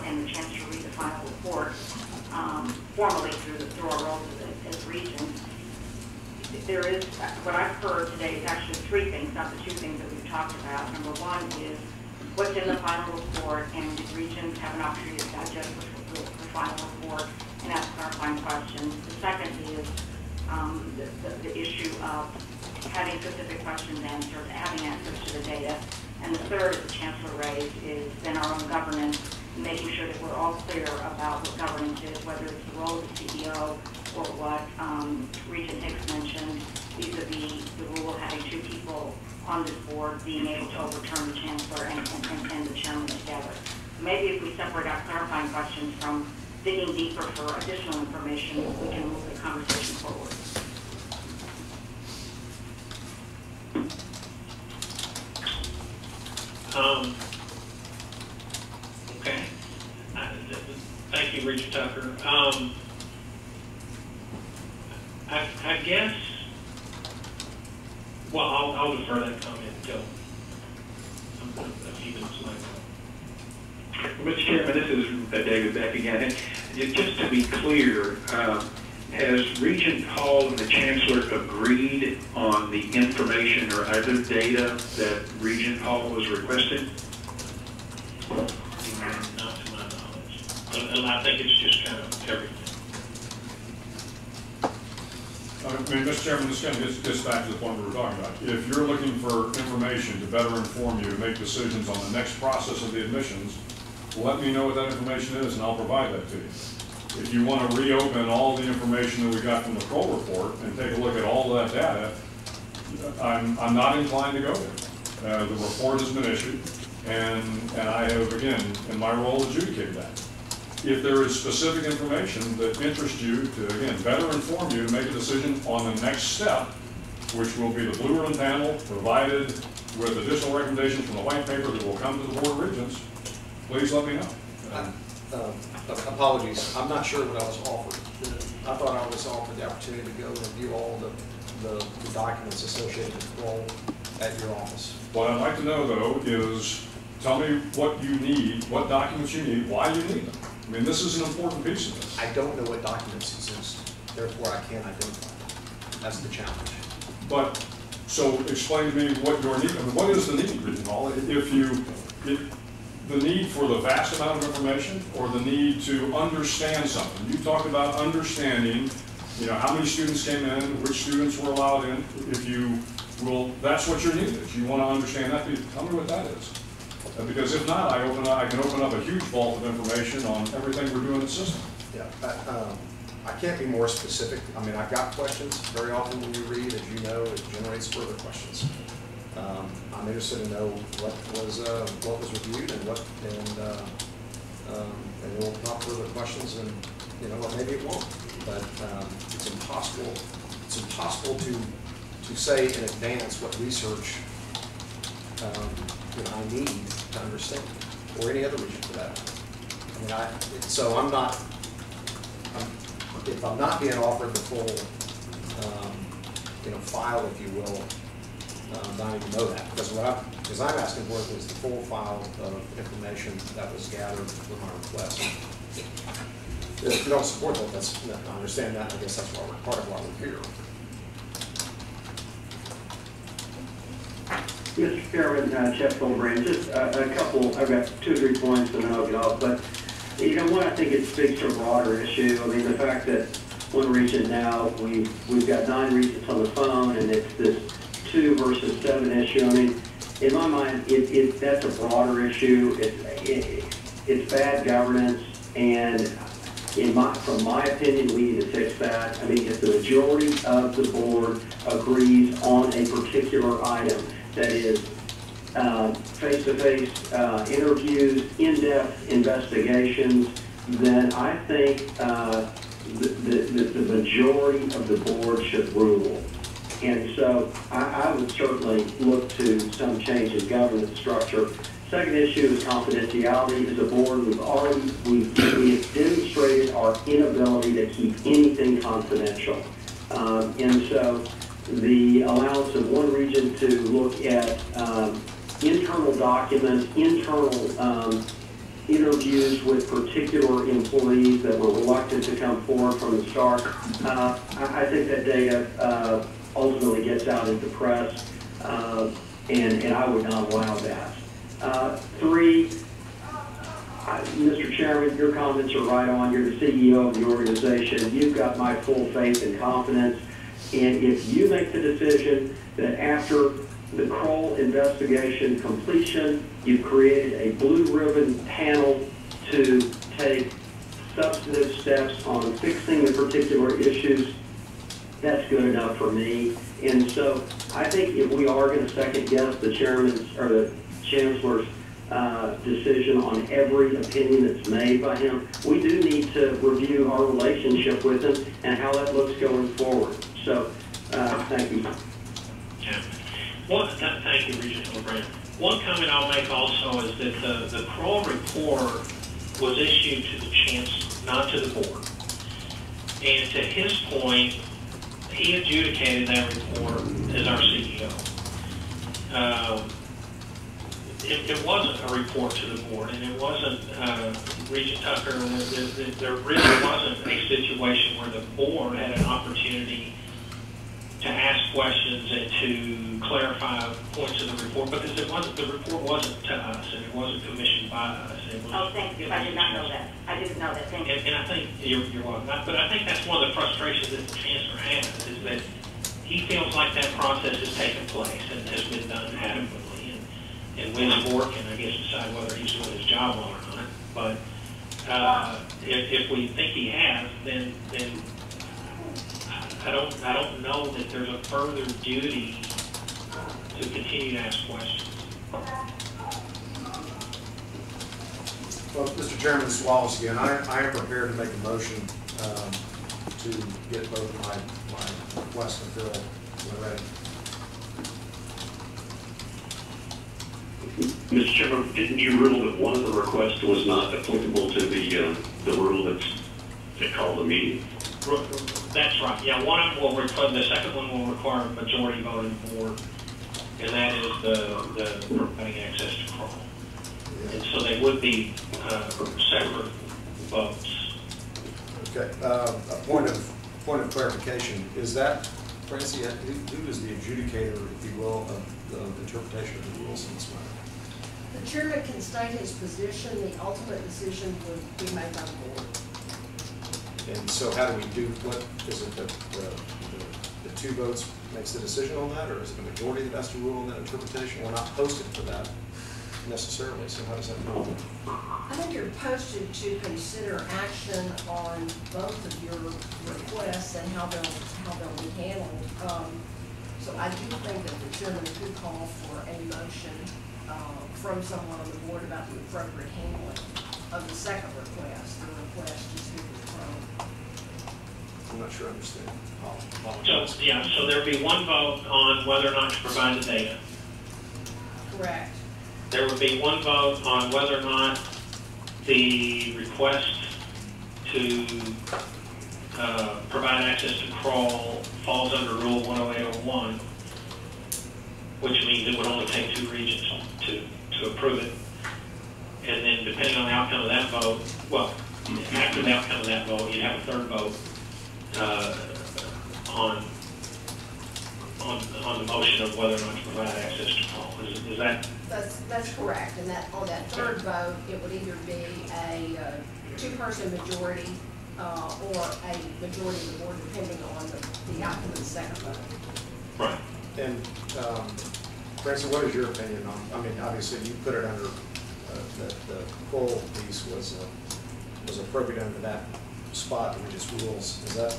and the chance to read the final report formally through our roles as Regents. There is, what I've heard today is actually three things, not the two things that we've talked about. Number one is what's in the final report, and did Regents have an opportunity to digest the final report and ask clarifying questions. The second is the issue of having specific questions answered, having access to the data. And the third, as the Chancellor raised, is then our own governance, making sure that we're all clear about what governance is, whether it's the role of the CEO or what Regent Hicks mentioned, vis-a-vis the rule of having two people on this board being able to overturn the Chancellor and the Chairman together. Maybe if we separate out clarifying questions from digging deeper for additional information, we can move the conversation forward. Okay. Thank you, Regent Tucker. I guess, well, I'll defer that comment until a few minutes later. Mr. Chairman, this is David Beck again. Just to be clear, has Regent Hall and the Chancellor agreed on the information or other data that Regent Hall was requesting? Not to my knowledge. And I think it's just kind of everything. Mr. Chairman, this kind of gets back to the point we were talking about. If you're looking for information to better inform you to make decisions on the next process of the admissions, let me know what that information is and I'll provide that to you. If you want to reopen all the information that we got from the Kroll Report and take a look at all of that data, I'm not inclined to go there. The report has been issued, and I have, again, in my role, adjudicated that. If there is specific information that interests you to, again, better inform you to make a decision on the next step, which will be the Blue Ribbon panel provided with additional recommendations from the white paper that will come to the Board of Regents, please let me know. Apologies, I'm not sure what I was offered. I thought I was offered the opportunity to go and review all the documents associated with Kroll at your office. What I'd like to know, though, is tell me what you need, what documents you need, why you need them. I mean, this is an important piece of this. I don't know what documents exist, therefore I can't identify them. That's the challenge. But, so explain to me what your need, I mean, what is the need, Regent Hall? The need for the vast amount of information or the need to understand something? You talked about understanding, you know, how many students came in, which students were allowed in. If you will, that's what your need is. You want to understand that. Tell me what that is. Because if not, I can open up a huge vault of information on everything we're doing in the system. Yeah, I can't be more specific. I mean, I've got questions. Very often when you read, as you know, it generates further questions. I'm interested to know what was reviewed and and we'll pop further questions, and you know what, maybe it won't. But it's impossible. It's impossible to say in advance what research I need to understand, or any other region for that. I mean, so I'm not. If I'm not being offered the full, file, if you will. I need to know that, because I'm asking for is the full file of information that was gathered with my request. If you don't support that, I understand that. I guess that's why part of why we're here. Mr. Chairman, Jeff Goldbrand, just a couple. I've got 2 or 3 points, and then I'll get off. But one, I think it speaks to a broader issue. I mean, the fact that one region now we've got 9 regions on the phone, and it's this 2 versus 7 issue. I mean, in my mind, that's a broader issue. It's bad governance, and from my opinion, we need to fix that. I mean, if the majority of the board agrees on a particular item, that is face-to-face interviews, in-depth investigations, then I think the majority of the board should rule. And so I would certainly look to some change in governance structure. Second issue is confidentiality. As a board, we've demonstrated our inability to keep anything confidential. And so the allowance of one region to look at internal documents, internal interviews with particular employees that were reluctant to come forward from the start. I think that data ultimately gets out into the press, and I would not allow that. Three, Mr. Chairman, your comments are right on. You're the CEO of the organization. You've got my full faith and confidence. And if you make the decision that after the Kroll investigation completion, you've created a blue ribbon panel to take substantive steps on fixing the particular issues, that's good enough for me. And so I think if we are going to second guess the chairman's or the chancellor's decision on every opinion that's made by him, we do need to review our relationship with him and how that looks going forward. So, thank you. Yeah. Thank you, Regent O'Brien. One comment I'll make also is that the Kroll Report was issued to the chancellor, not to the board. And to his point, he adjudicated that report as our CEO. It wasn't a report to the board, and it wasn't Regent Tucker. There really wasn't a situation where the board had an opportunity to ask questions and to clarify points of the report, because the report wasn't to us, and it wasn't commissioned by us. It was, oh, thank you. I did not know that. I didn't know that. Thank you. And I think you're welcome. But I think that's one of the frustrations that the chancellor has, is that he feels like that process has taken place and has been done adequately. And Wynn's board can, I guess, decide whether he's doing his job well or not. But if we think he has, then I don't know that there's a further duty to continue to ask questions. Well, Mr. Chairman, this is Wallace again. I am prepared to make a motion to get both my requests fulfilled when ready. Mr. Chairman, didn't you rule that one of the requests was not applicable to the rule that's called the meeting? That's right. Yeah, one of them will require, the second one will require a majority vote in the board, and that is the providing access to Kroll. And so they would be separate votes. Okay. A point of clarification, is that, Francie, who is the adjudicator, if you will, of the interpretation of the rules in this matter? The chairman can state his position. The ultimate decision would be made by the board. And so how do we do, what, is it the two votes makes the decision on that, or is it a majority that has to rule on that interpretation? We're not posted for that necessarily, so how does that go? I think you're posted to consider action on both of your requests and how they'll be handled. So I do think that the chairman could call for a motion from someone on the board about the appropriate handling of the second request, the request to speak with Kroll. I'm not sure I understand. So there'd be one vote on whether or not to provide the data. Correct. There would be one vote on whether or not the request to provide access to Kroll falls under Rule 10801, which means it would only take 2 regents to approve it. And then depending on the outcome of that vote, well, after the outcome of that vote, you'd have a third vote on the motion of whether or not to provide access to Kroll. Is that? That's correct. And that on that third vote, it would either be a 2-person majority or a majority of the board, depending on the outcome of the second vote. Right. And Francie, what is your opinion on? I mean, obviously you put it under that the Kroll piece was appropriate under that spot that we just rules. Is that,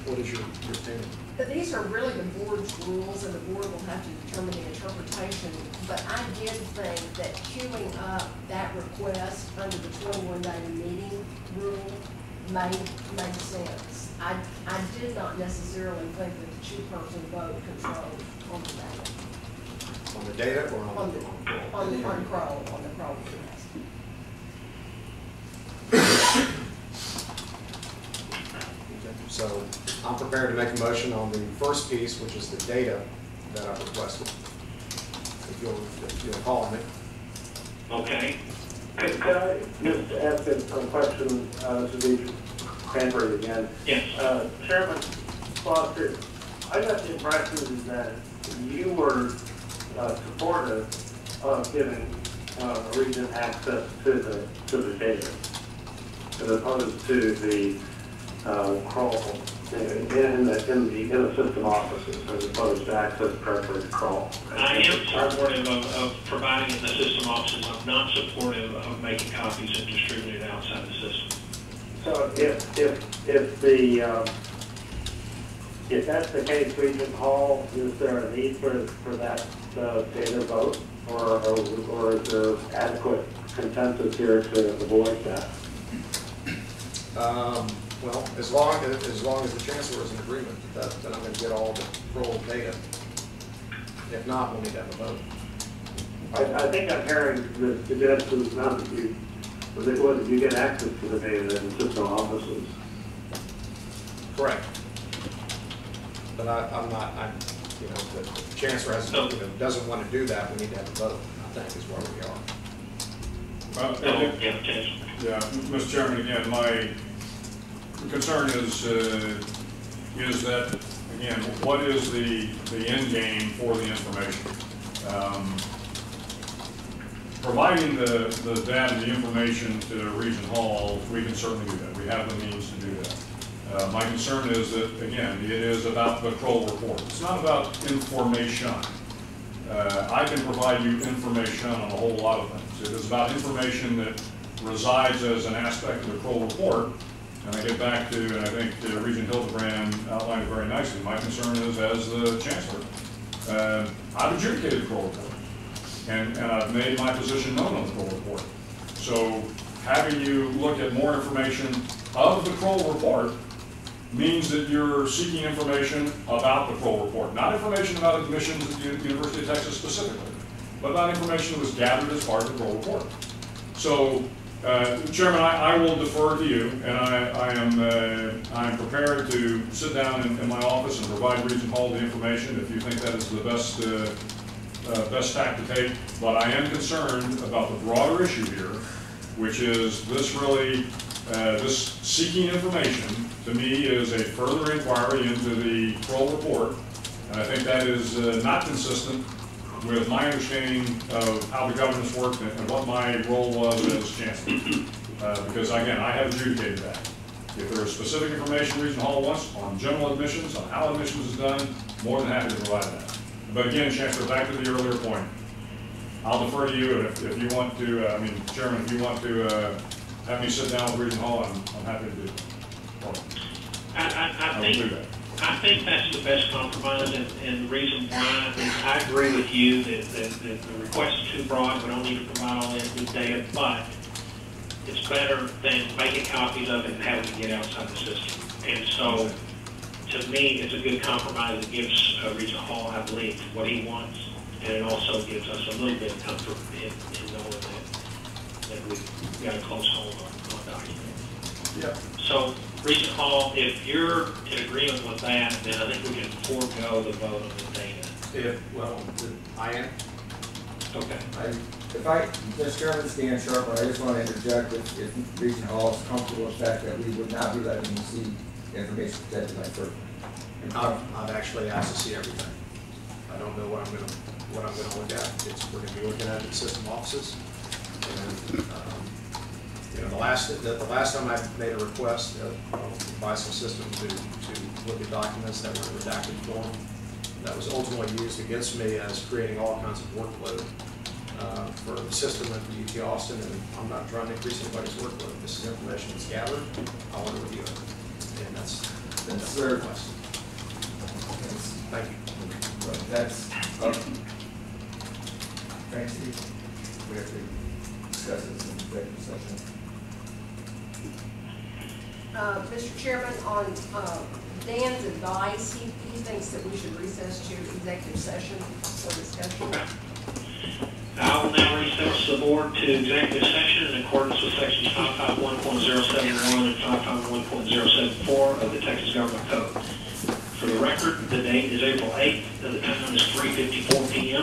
what is your opinion? But these are really the board's rules, and the board will have to determine the interpretation. But I did think that queuing up that request under the 21-day meeting rule made sense. I did not necessarily think that the 2-person vote controlled on the data. On the data or on the Kroll, on the Kroll request. So I'm prepared to make a motion on the first piece, which is the data that I've requested. If you'll call on me. Okay. Could I just ask a question, to be Cranford again? Yes. Chairman Foster, I got the impression that you were supportive of giving Regent access to the data, as opposed to the Kroll in the system offices, as opposed to access directly to Kroll. I am supportive of providing in the system offices. I'm not supportive of making copies and distributing it outside the system. So if that's the case, Regent Hall, is there a need for that data vote, or is there adequate consensus here to avoid that? Well, as long as the chancellor is in agreement that I'm going to get all the Kroll data. If not, we'll need to have a vote. I think I'm hearing the suggestions now that you get access to the data in system offices. Correct. But you know, if the chancellor doesn't want to do that, we need to have a vote, I think, is where we are. Yeah, Mr. Chairman, again, my concern is that, again, what is the end game for the information? Providing the data, the information to Regent Hall, we can certainly do that. We have the means to do that. My concern is that, again, it is about the Kroll Report. It's not about information. I can provide you information on a whole lot of things. It is about information that resides as an aspect of the Kroll Report. And I get back to, and I think Regent Hildebrand outlined it very nicely, my concern is, as the chancellor, I've adjudicated the Kroll Report. And I've made my position known on the Kroll Report. So having you look at more information of the Kroll Report means that you're seeking information about the Kroll Report. Not information about admissions at the University of Texas specifically, but about information that was gathered as part of the Kroll Report. So, Chairman, I will defer to you, and I am prepared to sit down in my office and provide Regent Hall the information if you think that is the best tack to take. But I am concerned about the broader issue here, which is this really, this seeking information to me is a further inquiry into the Kroll Report, and I think that is not consistent with my understanding of how the governance worked and what my role was as chancellor. Because again, I have adjudicated that. If there is specific information Regent Hall wants on general admissions, on how admissions is done, more than happy to provide that. But again, Chancellor, back to the earlier point, I'll defer to you if you want to, Chairman, if you want to have me sit down with Regent Hall, I'm happy to do that. I think that's the best compromise, and the reason why is I agree with you that the request is too broad. We don't need to provide all that new data, but it's better than making copies of it and having to get outside the system. And so, to me, it's a good compromise that gives Regent Hall, I believe, what he wants, and it also gives us a little bit of comfort in knowing that we've got a close hold on documents. Yep. So, Regent Hall, if you're in agreement with that, then I think we can forego the vote on the data. I am. Okay. Mr. Chairman, Stan Sharp, I just want to interject if Regent Hall is comfortable with the fact that we would not be letting you see information protected by FERC. I've actually asked to see everything. I don't know what I'm going to look at. We're going to be looking at it in system offices. And, you know, the last time I made a request of Visal system to look at documents that were in redacted form, that was ultimately used against me as creating all kinds of workload for the system and for UT Austin, and I'm not trying to increase anybody's workload. This is information that's gathered. I want to review it, and that's the request. Thank you. Well, that's frankly, we have to discuss this in executive session. Mr. Chairman, on Dan's advice, he thinks that we should recess to executive session for discussion. Okay. I will now recess the board to executive session in accordance with sections 551.071 and 551.074 of the Texas Government Code. For the record, the date is April 8th, and the time is 3:54 p.m.